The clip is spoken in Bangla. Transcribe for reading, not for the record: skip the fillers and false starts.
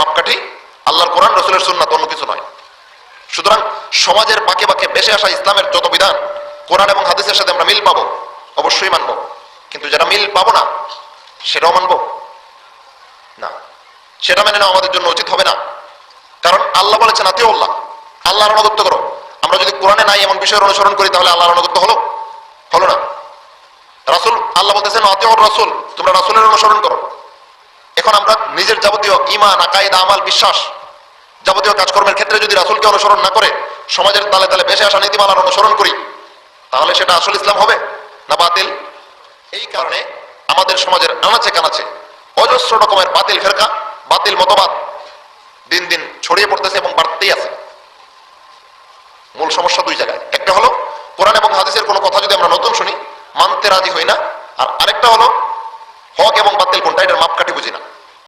মাপকাঠি আল্লাহর কোরআন, রাসূলের সুন্নাত, অন্য কিছু নয়। সুতরাং সমাজের পাকে পাকে বেশে আসা ইসলামের যত বিধান কোরআন এবং হাদিসের সাথে আমরা মিল পাবো, অবশ্যই মানবো। কিন্তু যারা মিল পাবো না সেটাও মানবো না, সেটা মেনে নেওয়া আমাদের জন্য উচিত হবে না। কারণ আল্লাহ বলেছেন আতিউল্লাহ, আল্লাহর আনুগত্য করো। আমরা যদি কোরআনে নাই এমন বিষয়ের অনুসরণ করি তাহলে আল্লাহর আনুগত্য হলো না। রাসূল, আল্লাহ বলতেছেন আতিউর রাসূল, তোমরা রাসূলের অনুসরণ করো। এখন আমরা নিজের যাবতীয় ঈমান, আকায়েদা, আমাল, বিশ্বাস, যাবতীয় কাজকর্মের ক্ষেত্রে যদি রাসূলকে অনুসরণ না করে সমাজের তালে তালে ভেসে আসা নীতিমালার অনুসরণ করি তাহলে সেটা আসল ইসলাম হবে না বাতিল? এই কারণে আমাদের সমাজের আনাচে কানাচে অজস্র রকমের বাতিল ফেরকা, বাতিল মতবাদ দিন দিন ছড়িয়ে পড়তেছে এবং বাড়তেই আছে। মূল সমস্যা দুই জায়গায়, একটা হলো কোরআন এবং হাদিসের কোনো কথা যদি আমরা নতুন শুনি মানতে রাজি হই না, আর আরেকটা হলো হক এবং বাতিল কোনটা এটার মাপকাঠি বুঝি না।